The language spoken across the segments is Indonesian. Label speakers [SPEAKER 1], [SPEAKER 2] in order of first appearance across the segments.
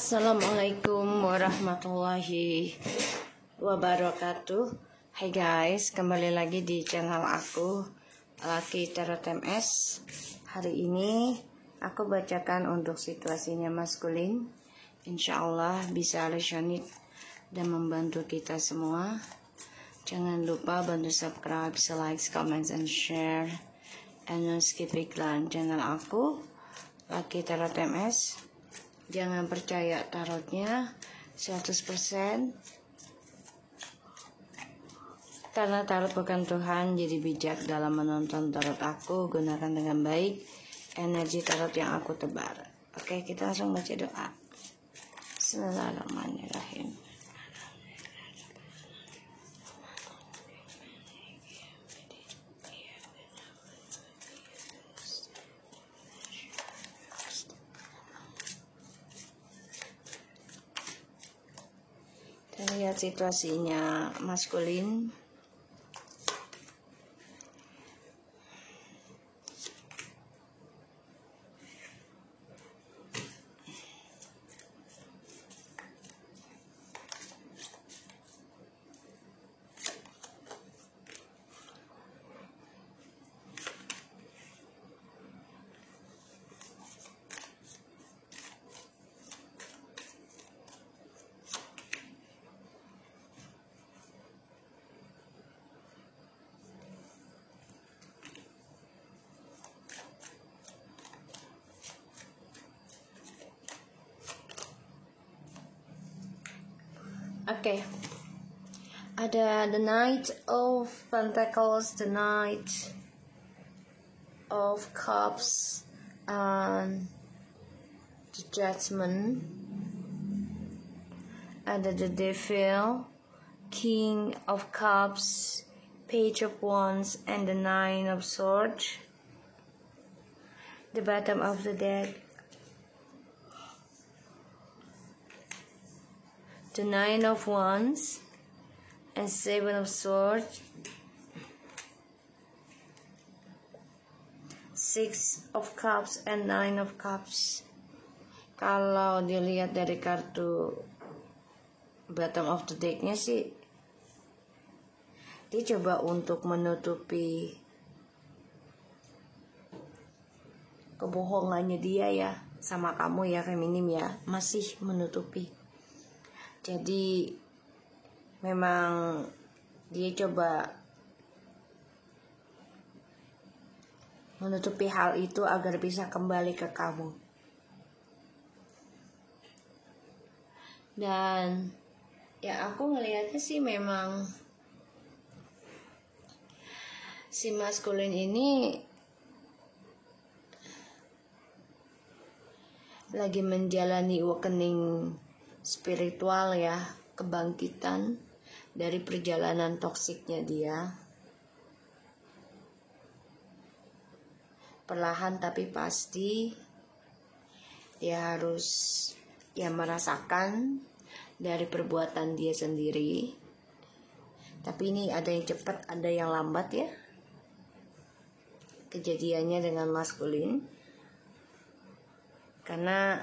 [SPEAKER 1] Assalamualaikum warahmatullahi wabarakatuh. Hai guys, kembali lagi di channel aku, Lucky Tarot MS. Hari ini aku bacakan untuk situasinya maskulin. Insya Allah bisa resonate dan membantu kita semua. Jangan lupa bantu subscribe, like, comment, and share. And don't skip iklan channel aku, Lucky Tarot MS. Jangan percaya tarotnya 100%, karena tarot bukan Tuhan. Jadi bijak dalam menonton tarot aku, gunakan dengan baik energi tarot yang aku tebar. Oke, kita langsung baca doa. Bismillahirrahmanirrahim. Kita lihat situasinya maskulin. Oke, ada the Knight of Pentacles, the Knight of Cups, and the Judgment. Ada the Devil, King of Cups, Page of Wands, and the Nine of Swords. The bottom of the deck, the Nine of Wands and Seven of Swords, Six of Cups and Nine of Cups. Kalau dilihat dari kartu bottom of the decknya sih, dia coba untuk menutupi kebohongannya dia ya sama kamu ya, feminim ya, masih menutupi. Jadi memang dia coba menutupi hal itu agar bisa kembali ke kamu. Dan ya aku ngelihatnya sih memang si maskulin ini lagi menjalani awakening spiritual ya, kebangkitan dari perjalanan toksiknya dia. Perlahan tapi pasti dia harus ya merasakan dari perbuatan dia sendiri. Tapi ini ada yang cepat, ada yang lambat ya kejadiannya dengan maskulin. Karena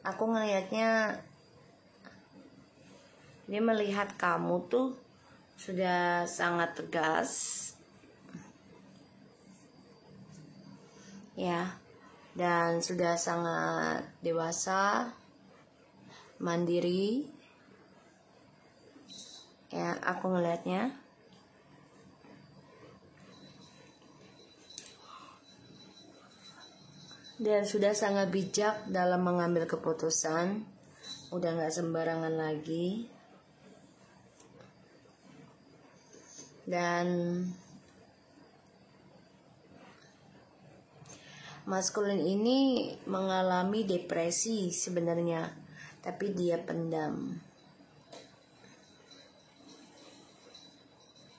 [SPEAKER 1] aku ngelihatnya dia melihat kamu tuh sudah sangat tegas ya, dan sudah sangat dewasa, mandiri ya, aku ngelihatnya. Dan sudah sangat bijak dalam mengambil keputusan, udah gak sembarangan lagi. Dan maskulin ini mengalami depresi sebenarnya, tapi dia pendam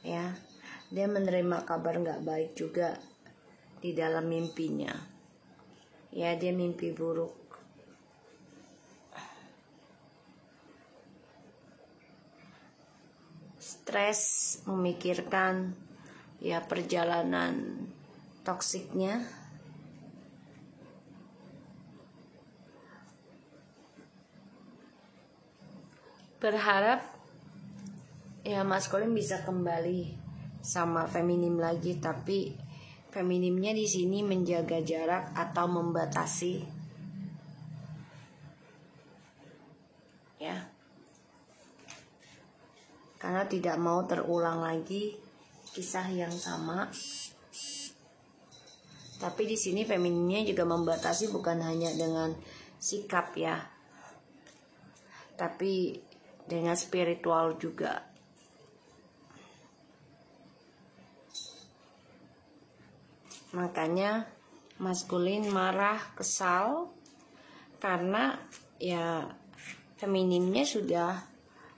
[SPEAKER 1] ya. Dia menerima kabar gak baik juga di dalam mimpinya ya, dia mimpi buruk. Stres memikirkan ya perjalanan toksiknya. berharap ya maskulin bisa kembali sama feminim lagi, tapi feminimnya di sini menjaga jarak atau membatasi, ya, karena tidak mau terulang lagi kisah yang sama. Tapi di sini femininnya juga membatasi bukan hanya dengan sikap ya, tapi dengan spiritual juga. Makanya maskulin marah, kesal karena ya femininnya sudah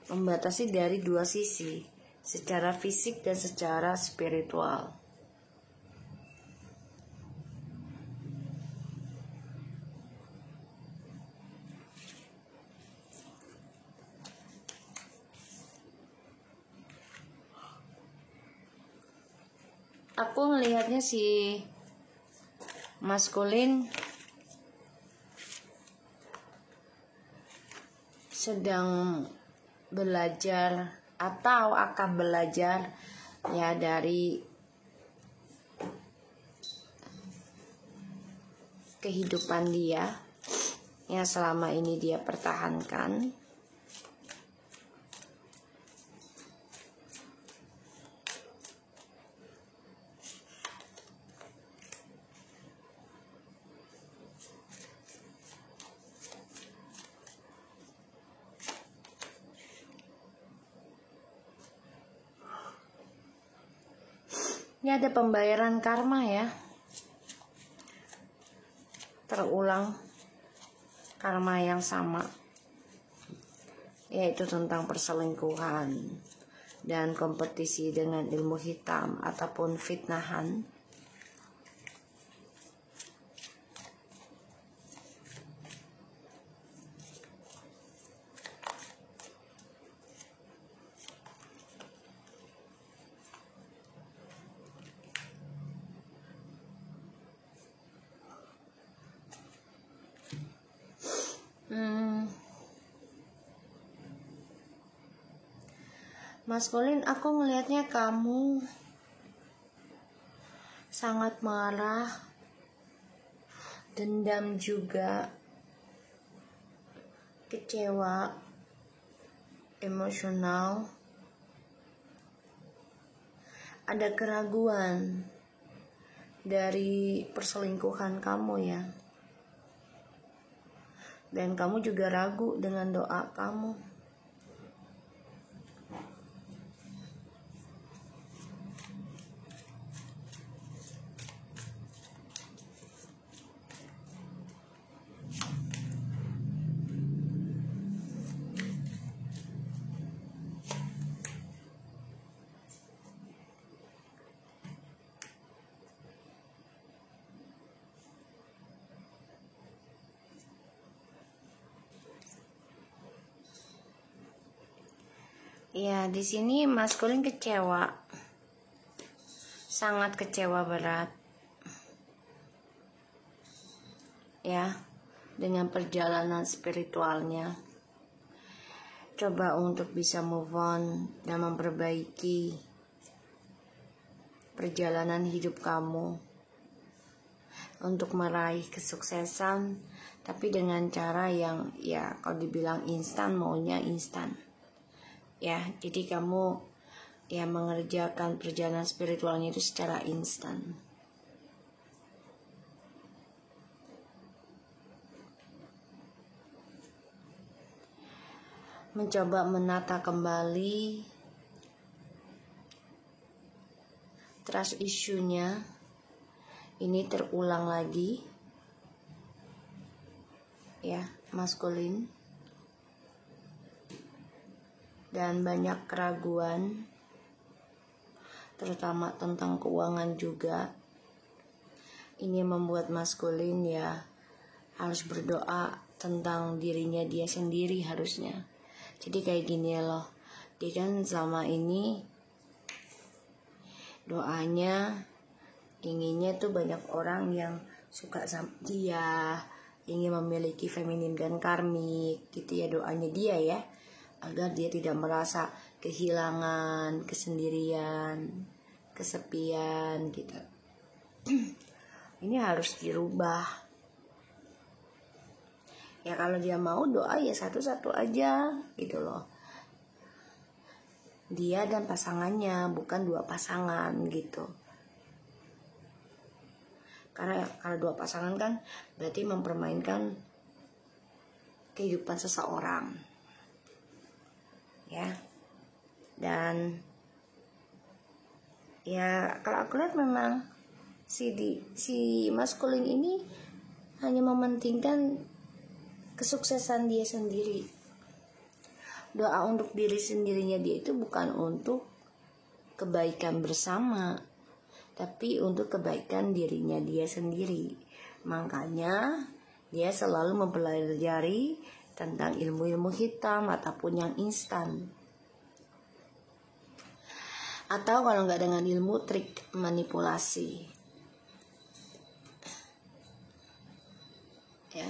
[SPEAKER 1] membatasi dari dua sisi, secara fisik dan secara spiritual. Aku ngelihatnya si maskulin sedang belajar atau akan belajar ya dari kehidupan dia yang selama ini dia pertahankan. Ini ada pembayaran karma ya, terulang karma yang sama, yaitu tentang perselingkuhan dan kompetisi dengan ilmu hitam ataupun fitnahan. Maskulin, aku ngelihatnya kamu sangat marah, dendam juga, kecewa, emosional, ada keraguan dari perselingkuhan kamu ya. Dan kamu juga ragu dengan doa kamu. Ya, di sini maskulin kecewa, sangat kecewa berat, ya, dengan perjalanan spiritualnya. Coba untuk bisa move on dan memperbaiki perjalanan hidup kamu untuk meraih kesuksesan, tapi dengan cara yang ya kalau dibilang instan, maunya instan. Ya, jadi kamu ya mengerjakan perjalanan spiritualnya itu secara instan. Mencoba menata kembali trust issue-nya, ini terulang lagi. Ya, maskulin. Dan banyak keraguan, terutama tentang keuangan juga. Ini membuat maskulin ya harus berdoa tentang dirinya dia sendiri harusnya. Jadi kayak gini loh, dia kan selama ini doanya inginnya tuh banyak orang yang suka sama dia, ingin memiliki feminim dan karmik gitu ya doanya dia ya. agar dia tidak merasa kehilangan, kesendirian, kesepian gitu. Ini harus dirubah. Ya kalau dia mau doa ya satu-satu aja gitu loh. Dia dan pasangannya, bukan dua pasangan gitu. Karena kalau dua pasangan kan berarti mempermainkan kehidupan seseorang. Ya. Dan ya kalau aku lihat memang si maskulin ini hanya mementingkan kesuksesan dia sendiri. Doa untuk diri sendirinya dia itu bukan untuk kebaikan bersama, tapi untuk kebaikan dirinya dia sendiri. Makanya dia selalu mempelajari tentang ilmu-ilmu hitam ataupun yang instan. Atau kalau nggak dengan ilmu, trik manipulasi. Ya.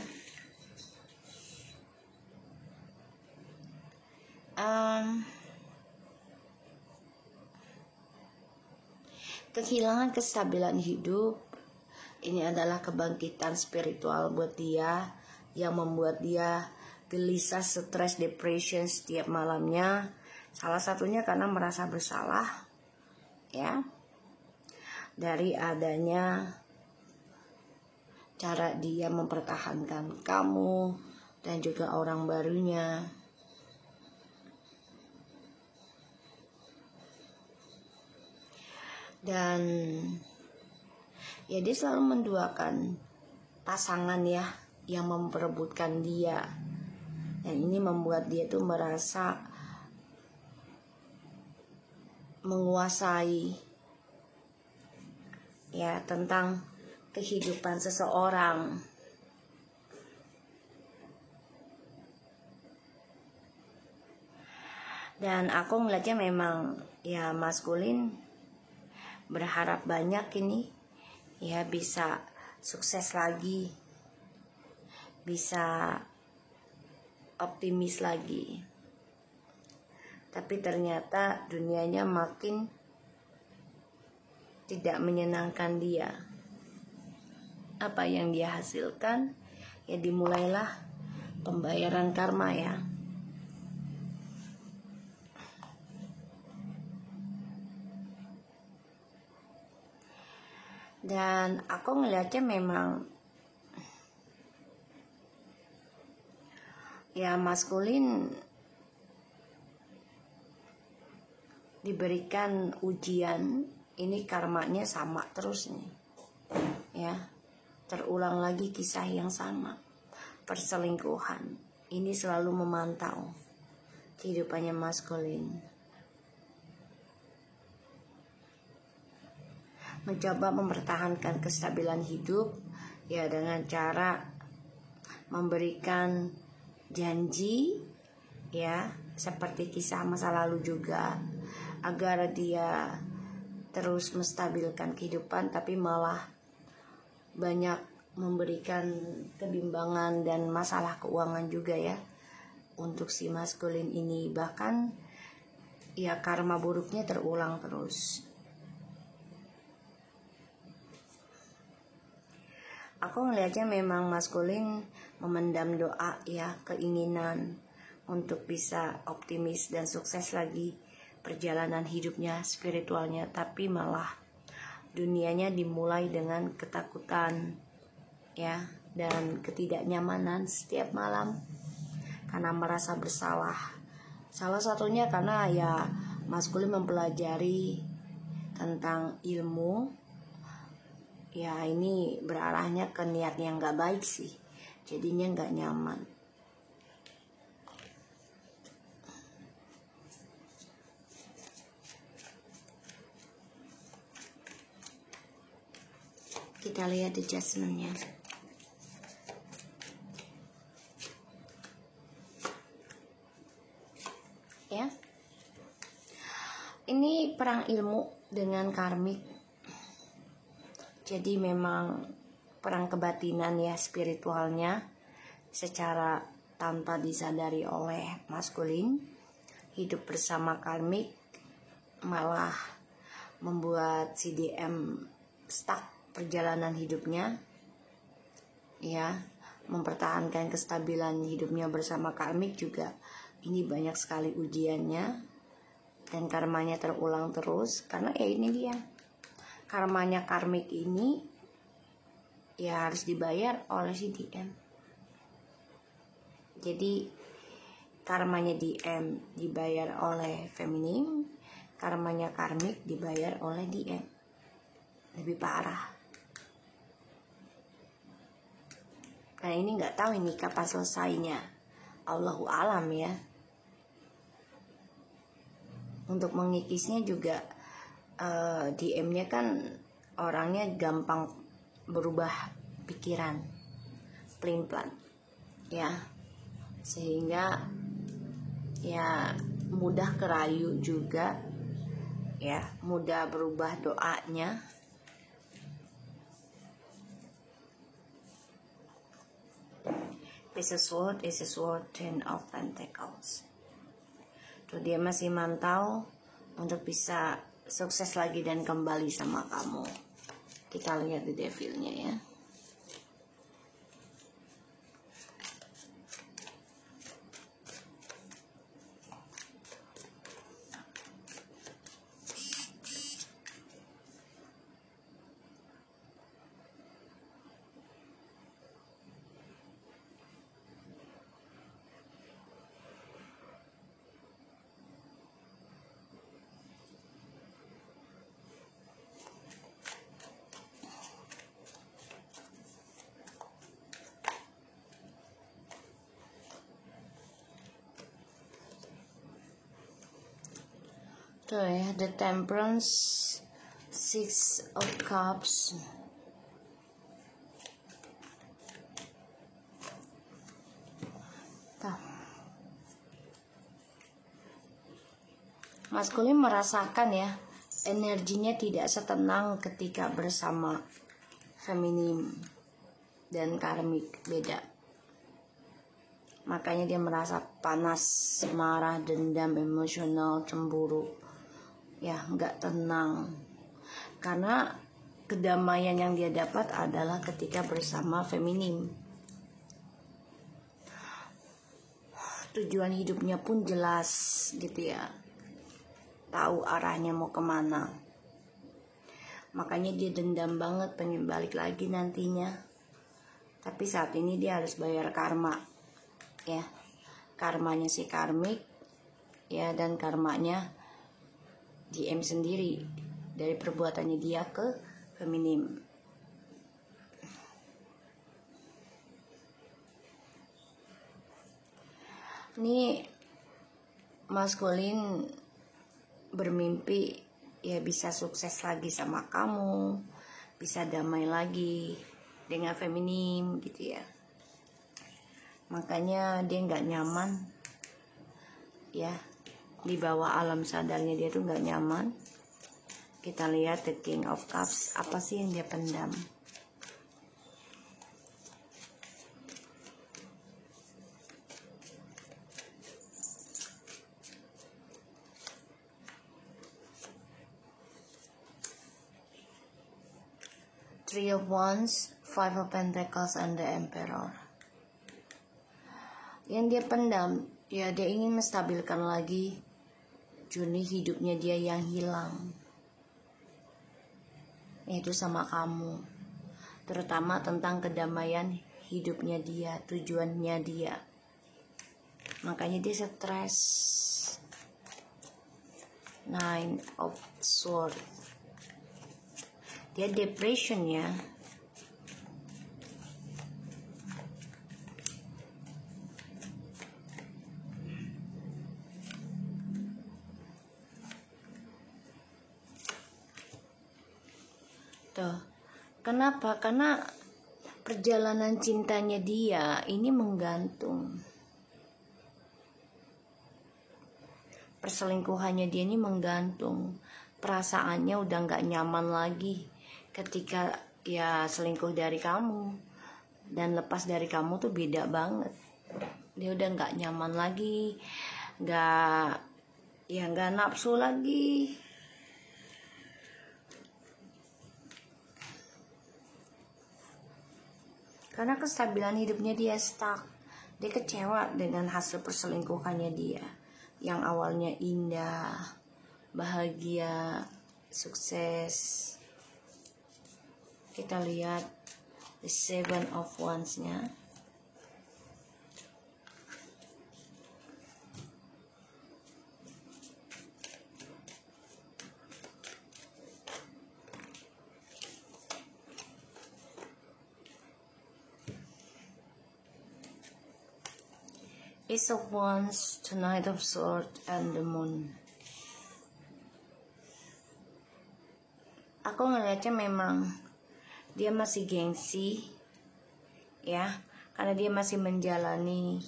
[SPEAKER 1] Kehilangan kestabilan hidup ini adalah kebangkitan spiritual buat dia yang membuat dia gelisah, stres, depression setiap malamnya. Salah satunya karena merasa bersalah, ya, dari adanya cara dia mempertahankan kamu dan juga orang barunya. Dan ya dia selalu menduakan pasangan ya yang memperebutkan dia. Dan ini membuat dia tuh merasa menguasai ya tentang kehidupan seseorang. Dan aku melihatnya memang ya maskulin berharap banyak ini ya bisa sukses lagi, bisa optimis lagi. Tapi ternyata dunianya makin tidak menyenangkan dia. Apa yang dia hasilkan ya dimulailah pembayaran karma ya. Dan aku ngeliatnya memang ya maskulin diberikan ujian, ini karmanya sama terus nih ya, terulang lagi kisah yang sama, perselingkuhan. Ini selalu memantau kehidupannya maskulin, mencoba mempertahankan kestabilan hidup ya dengan cara memberikan janji ya seperti kisah masa lalu juga, agar dia terus menstabilkan kehidupan, tapi malah banyak memberikan kebimbangan dan masalah keuangan juga ya untuk si maskulin ini. Bahkan ya karma buruknya terulang terus. Aku ngelihatnya memang maskulin memendam doa ya, keinginan untuk bisa optimis dan sukses lagi perjalanan hidupnya, spiritualnya, tapi malah dunianya dimulai dengan ketakutan ya dan ketidaknyamanan setiap malam karena merasa bersalah. Salah satunya karena ya maskulin mempelajari tentang ilmu ya, ini berarahnya ke niat yang gak baik sih, jadinya gak nyaman. Kita lihat adjustmentnya. Ya, ini perang ilmu dengan karmik. Jadi memang perang kebatinan ya, spiritualnya secara tanpa disadari oleh maskulin. hidup bersama karmik malah membuat si DM stuck perjalanan hidupnya, ya, mempertahankan kestabilan hidupnya bersama karmik juga. Ini banyak sekali ujiannya dan karmanya terulang terus, karena ya ini dia karmanya karmik ini ya harus dibayar oleh si DM. Jadi karmanya DM dibayar oleh feminim, karmanya karmik dibayar oleh DM. Lebih parah. Nah ini nggak tahu ini kapan selesainya. Allahu alam ya. Untuk mengikisnya juga DM-nya kan orangnya gampang berubah pikiran, pelin-pelan, ya. Sehingga ya mudah kerayu juga, ya, mudah berubah doanya. Is a sword, Ten of Pentacles. Tuh dia masih mantau untuk bisa sukses lagi dan kembali sama kamu. Kita lihat di devilnya ya. Tuh ya, The Temperance, Six of Cups. Tuh. Maskulin merasakan ya, energinya tidak setenang ketika bersama feminim dan karmik, beda. Makanya dia merasa panas, marah, dendam, emosional, cemburu. Ya, nggak tenang. Karena kedamaian yang dia dapat adalah ketika bersama feminim. Tujuan hidupnya pun jelas gitu ya. Tahu arahnya mau kemana. Makanya dia dendam banget, pengen balik lagi nantinya. Tapi saat ini dia harus bayar karma. Ya, karmanya si karmik, ya, dan karmanya DM sendiri dari perbuatannya dia ke feminim. Ini maskulin bermimpi ya bisa sukses lagi sama kamu, bisa damai lagi dengan feminim gitu ya. Makanya dia nggak nyaman ya. Di bawah alam sadarnya dia tuh nggak nyaman. Kita lihat The King of Cups, apa sih yang dia pendam? Three of Wands, Five of Pentacles, and the Emperor. Yang dia pendam, ya dia ingin menstabilkan lagi journey hidupnya dia yang hilang, yaitu sama kamu, terutama tentang kedamaian hidupnya dia, tujuannya dia. Makanya dia stres. Nine of Swords, dia depression ya. Tuh. Kenapa? Karena perjalanan cintanya dia ini menggantung. Perselingkuhannya dia ini menggantung. Perasaannya udah gak nyaman lagi ketika ya selingkuh dari kamu. Dan lepas dari kamu tuh beda banget. Dia udah gak nyaman lagi, gak Dia nggak nafsu lagi. Karena kestabilan hidupnya dia stuck. Dia kecewa dengan hasil perselingkuhannya dia. Yang awalnya indah, bahagia, sukses. Kita lihat the 7 of Wands-nya. Ace of Wands, the Knight of Swords, and the Moon. Aku ngeliatnya memang dia masih gengsi, ya, karena dia masih menjalani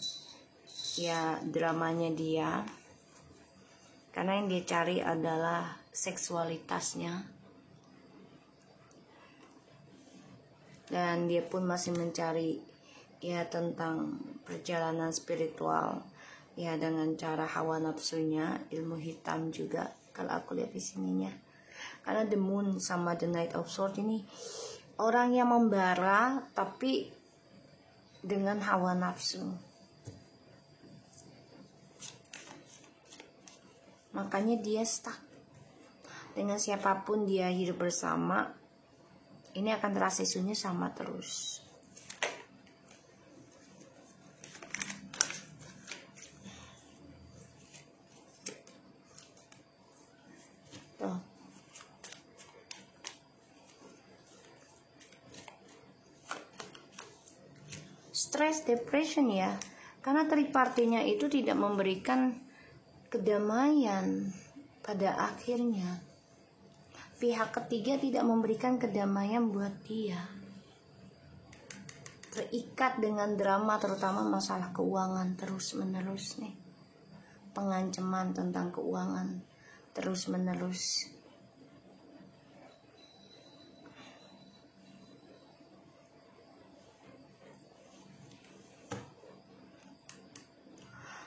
[SPEAKER 1] ya dramanya dia. Karena yang dia cari adalah seksualitasnya, dan dia pun masih mencari ya tentang perjalanan spiritual ya dengan cara hawa nafsunya, ilmu hitam juga kalau aku lihat di sininya. Karena the Moon sama the Knight of Swords ini orang yang membara tapi dengan hawa nafsu. Makanya dia stuck. Dengan siapapun dia hidup bersama, ini akan terasa isunya sama terus. Tuh. Stress, depression ya. Karena third party-nya itu tidak memberikan kedamaian pada akhirnya. Pihak ketiga tidak memberikan kedamaian buat dia. Terikat dengan drama, terutama masalah keuangan terus-menerus nih. Pengancaman tentang keuangan terus-menerus.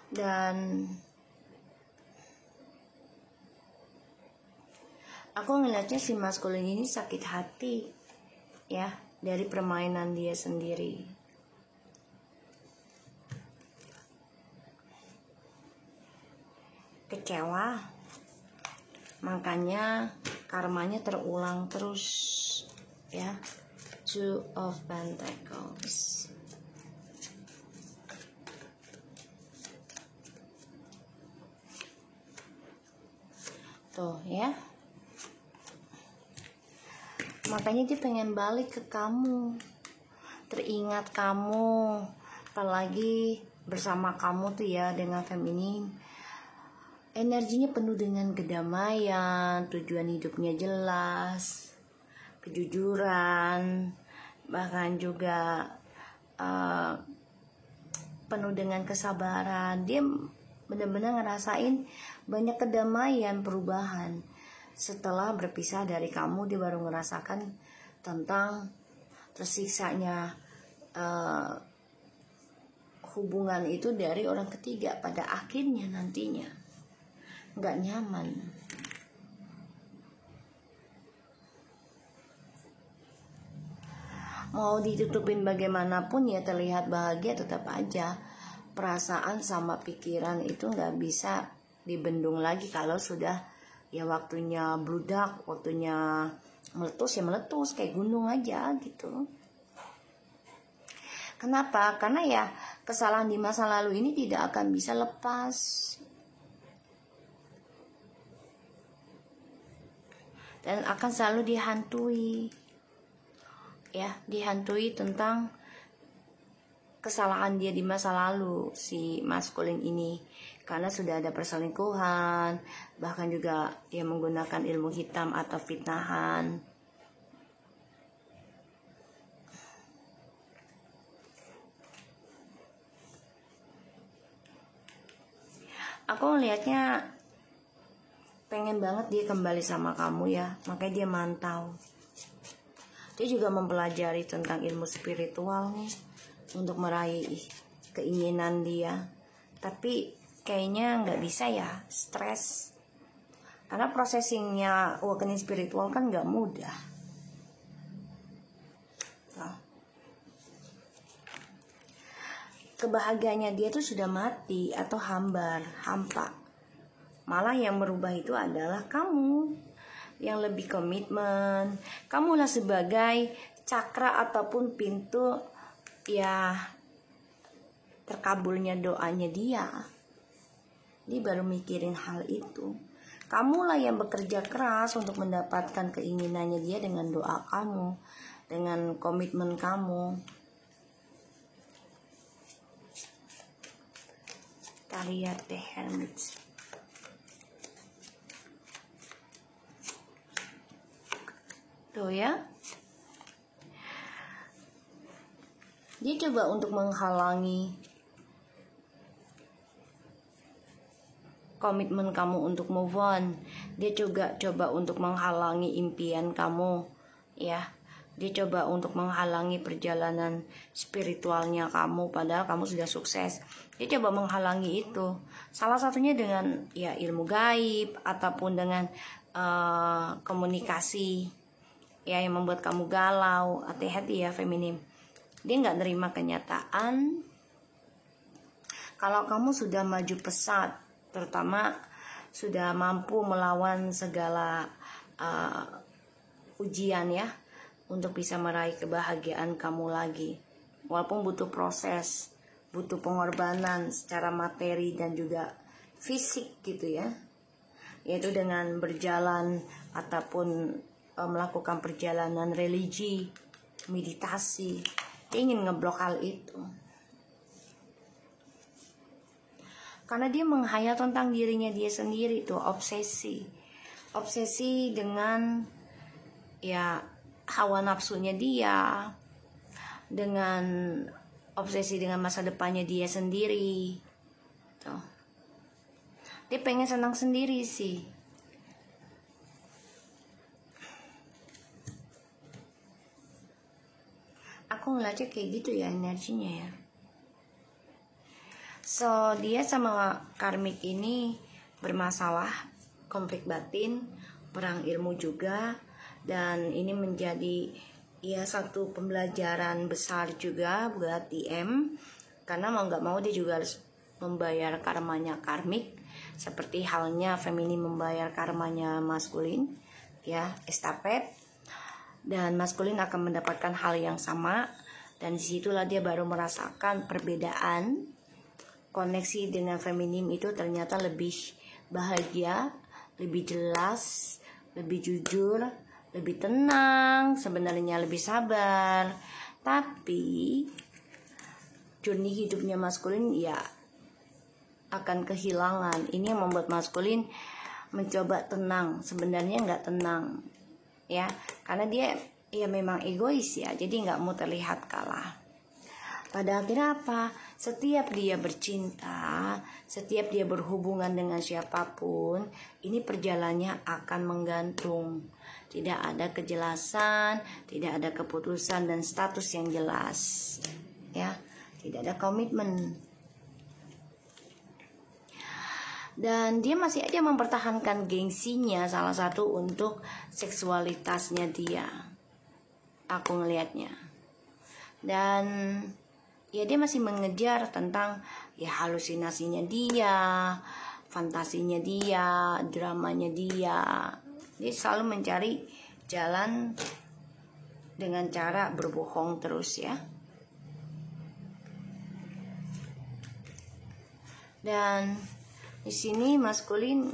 [SPEAKER 1] Dan aku ngeliatnya si maskulin ini sakit hati ya dari permainan dia sendiri. Kecewa, makanya karmanya terulang terus ya. 2 of Pentacles. Tuh ya, makanya dia pengen balik ke kamu, teringat kamu, apalagi bersama kamu tuh ya dengan feminin. Energinya penuh dengan kedamaian, tujuan hidupnya jelas, kejujuran, bahkan juga penuh dengan kesabaran. Dia benar-benar ngerasain banyak kedamaian, perubahan. Setelah berpisah dari kamu, dia baru ngerasakan tentang tersiksanya hubungan itu dari orang ketiga pada akhirnya nantinya. Nggak nyaman. Mau ditutupin bagaimanapun ya terlihat bahagia, tetap aja perasaan sama pikiran itu nggak bisa dibendung lagi kalau sudah ya waktunya bludak, waktunya meletus ya meletus kayak gunung aja gitu. Kenapa? Karena ya kesalahan di masa lalu ini tidak akan bisa lepas. Dan akan selalu dihantui. Ya, dihantui tentang kesalahan dia di masa lalu si maskulin ini. Karena sudah ada perselingkuhan, bahkan juga dia menggunakan ilmu hitam atau fitnahan. Aku ngelihatnya pengen banget dia kembali sama kamu ya, makanya dia mantau. Dia juga mempelajari tentang ilmu spiritual nih untuk meraih keinginan dia. Tapi kayaknya nggak bisa ya, stres. Karena processingnya awakening spiritual kan nggak mudah. Nah, kebahagiaannya dia tuh sudah mati atau hampa. Malah yang berubah itu adalah kamu yang lebih komitmen. Kamulah sebagai cakra ataupun pintu ya terkabulnya doanya dia. Dia baru mikirin hal itu. Kamulah yang bekerja keras untuk mendapatkan keinginannya dia dengan doa kamu, dengan komitmen kamu. Kita lihat deh Hermit. Tuh ya. Dia coba untuk menghalangi komitmen kamu untuk move on. Dia juga coba untuk menghalangi impian kamu, ya. Dia coba untuk menghalangi perjalanan spiritualnya kamu, padahal kamu sudah sukses. Dia coba menghalangi itu. Salah satunya dengan ya ilmu gaib ataupun dengan komunikasi ya yang membuat kamu galau. Hati-hati ya feminim. Dia nggak nerima kenyataan kalau kamu sudah maju pesat, terutama sudah mampu melawan segala ujian ya, untuk bisa meraih kebahagiaan kamu lagi. Walaupun butuh proses, butuh pengorbanan secara materi dan juga fisik gitu ya, yaitu dengan berjalan ataupun melakukan perjalanan religi, meditasi. Dia ingin ngeblok hal itu karena dia menghayal tentang dirinya dia sendiri, tuh obsesi dengan ya hawa nafsunya dia, dengan obsesi dengan masa depannya dia sendiri. Tuh, dia pengen senang sendiri sih. Aku ngeliatnya kayak gitu ya energinya ya. So dia sama karmik ini bermasalah, konflik batin, perang ilmu juga. Dan ini menjadi ya satu pembelajaran besar juga buat DM. Karena mau gak mau dia juga harus membayar karmanya karmik, seperti halnya feminim membayar karmanya maskulin ya, estafet. Dan maskulin akan mendapatkan hal yang sama. Dan disitulah dia baru merasakan perbedaan. Koneksi dengan feminim itu ternyata lebih bahagia, lebih jelas, lebih jujur, lebih tenang, sebenarnya lebih sabar. Tapi journey hidupnya maskulin ya akan kehilangan. Ini yang membuat maskulin mencoba tenang, sebenarnya nggak tenang ya, karena dia ya memang egois ya, jadi nggak mau terlihat kalah. Pada akhirnya apa? Setiap dia bercinta, setiap dia berhubungan dengan siapapun, ini perjalanannya akan menggantung. Tidak ada kejelasan, tidak ada keputusan dan status yang jelas ya, tidak ada komitmen. Dan dia masih aja mempertahankan gengsinya, salah satu untuk seksualitasnya dia. Aku ngelihatnya. Dan ya dia masih mengejar tentang ya halusinasinya dia, fantasinya dia, dramanya dia. Dia selalu mencari jalan dengan cara berbohong terus ya. Dan di sini maskulin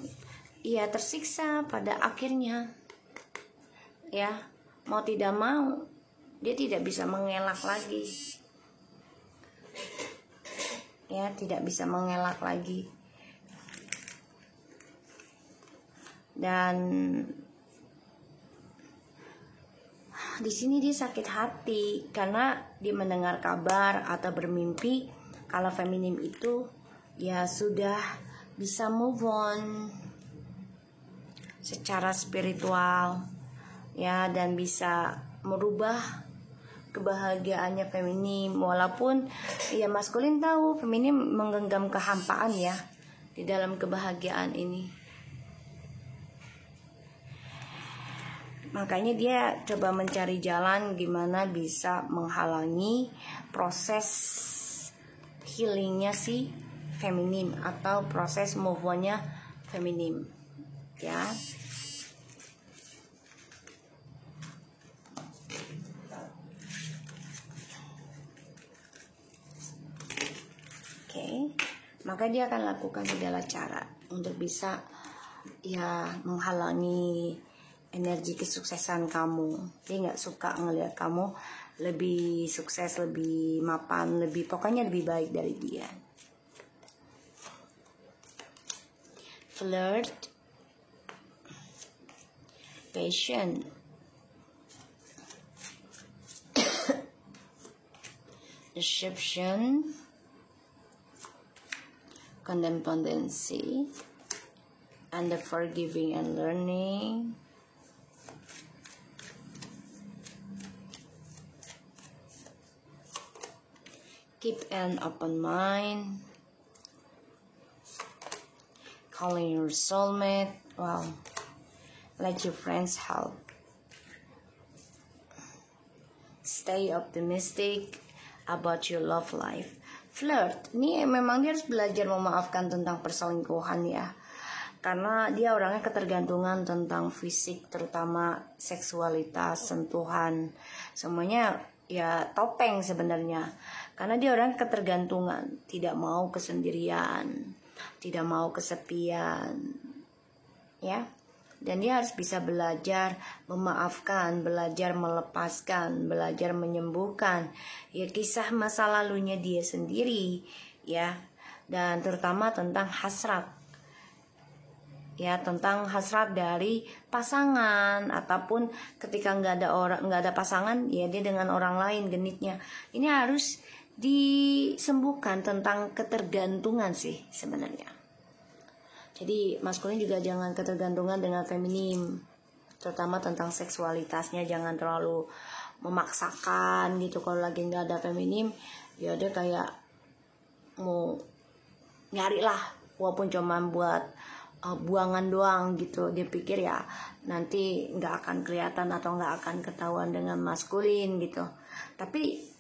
[SPEAKER 1] ia tersiksa pada akhirnya ya, mau tidak mau dia tidak bisa mengelak lagi ya, tidak bisa mengelak lagi. Dan di sini dia sakit hati karena dia mendengar kabar atau bermimpi kalau feminim itu ya sudah bisa move on secara spiritual ya, dan bisa merubah kebahagiaannya feminim. Walaupun ya maskulin tahu feminim menggenggam kehampaan ya, di dalam kebahagiaan ini. Makanya dia coba mencari jalan gimana bisa menghalangi proses healingnya si feminim atau proses move on-nya feminim, ya. Maka dia akan lakukan segala cara untuk bisa ya menghalangi energi kesuksesan kamu. Dia nggak suka ngelihat kamu lebih sukses, lebih mapan, pokoknya lebih baik dari dia. Flirt, passion, deception, codependency, and the forgiving and learning, keep an open mind, calling your soulmate, wow, let your friends help, stay optimistic about your love life. Flirt, ini memang dia harus belajar memaafkan tentang perselingkuhan ya. Karena dia orangnya ketergantungan tentang fisik, terutama seksualitas, sentuhan, semuanya ya topeng sebenarnya. Karena dia orang ketergantungan, tidak mau kesendirian, tidak mau kesepian, ya. Dan dia harus bisa belajar memaafkan, belajar melepaskan, belajar menyembuhkan ya kisah masa lalunya dia sendiri, ya. Dan terutama tentang hasrat, ya, tentang hasrat dari pasangan, ataupun ketika nggak ada pasangan ya dia dengan orang lain genitnya. Ini harus disembuhkan tentang ketergantungan sih sebenarnya. Jadi maskulin juga jangan ketergantungan dengan feminim, terutama tentang seksualitasnya. Jangan terlalu memaksakan gitu. Kalau lagi nggak ada feminim ya dia kayak mau nyari lah, walaupun cuma buat buangan doang gitu. Dia pikir ya nanti nggak akan kelihatan atau nggak akan ketahuan dengan maskulin gitu. Tapi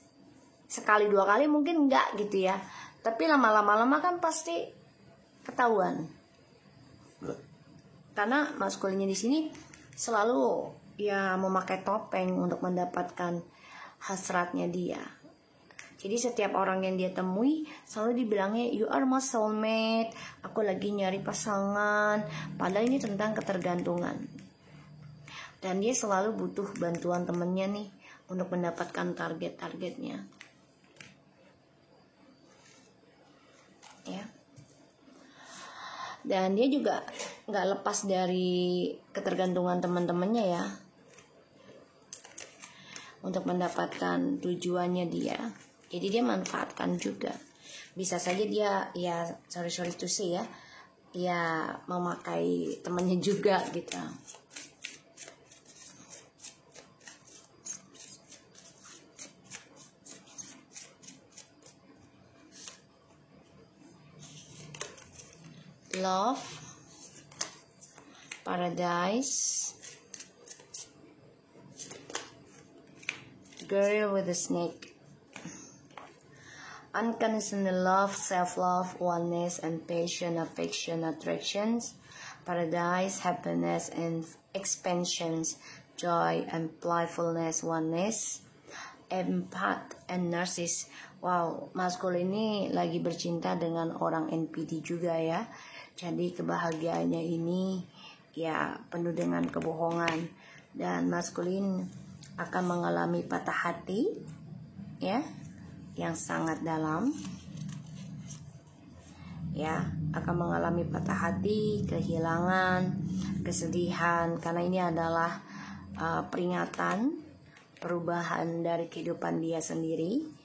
[SPEAKER 1] sekali dua kali mungkin nggak gitu ya, tapi lama-lama kan pasti ketahuan. Karena maskulinnya di sini selalu ya memakai topeng untuk mendapatkan hasratnya dia. Jadi setiap orang yang dia temui selalu dibilangnya you are my soulmate, aku lagi nyari pasangan. Padahal ini tentang ketergantungan. Dan dia selalu butuh bantuan temennya nih untuk mendapatkan target-targetnya. Ya. Dan dia juga nggak lepas dari ketergantungan teman-temannya ya, untuk mendapatkan tujuannya dia. Jadi dia manfaatkan juga. Bisa saja dia ya sorry to say ya memakai temannya juga gitu. Love, paradise, girl with a snake, unconditional love, self-love, oneness and passion, affection, attractions, paradise, happiness and expansions, joy and playfulness, oneness, empath and narcissist. Wow, maskul ini lagi bercinta dengan orang NPD juga ya. Jadi kebahagiaannya ini ya penuh dengan kebohongan, dan maskulin akan mengalami patah hati ya yang sangat dalam, ya, akan mengalami patah hati, kehilangan, kesedihan, karena ini adalah peringatan perubahan dari kehidupan dia sendiri.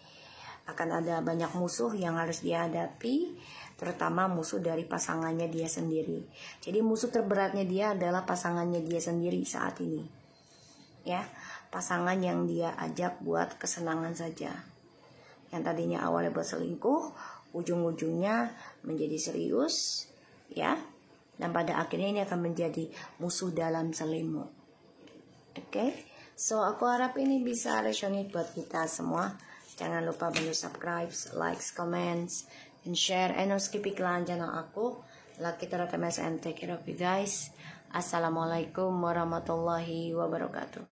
[SPEAKER 1] Akan ada banyak musuh yang harus dihadapi, terutama musuh dari pasangannya dia sendiri. Jadi musuh terberatnya dia adalah pasangannya dia sendiri saat ini, ya, pasangan yang dia ajak buat kesenangan saja. Yang tadinya awalnya buat selingkuh, ujung-ujungnya menjadi serius, ya. Dan pada akhirnya ini akan menjadi musuh dalam selimut. Oke, so aku harap ini bisa resonate buat kita semua. Jangan lupa bantu subscribe, likes, comments, and share. And don't skip iklan channel aku. Lucky Tarot TMS and take care of you guys. Assalamualaikum warahmatullahi wabarakatuh.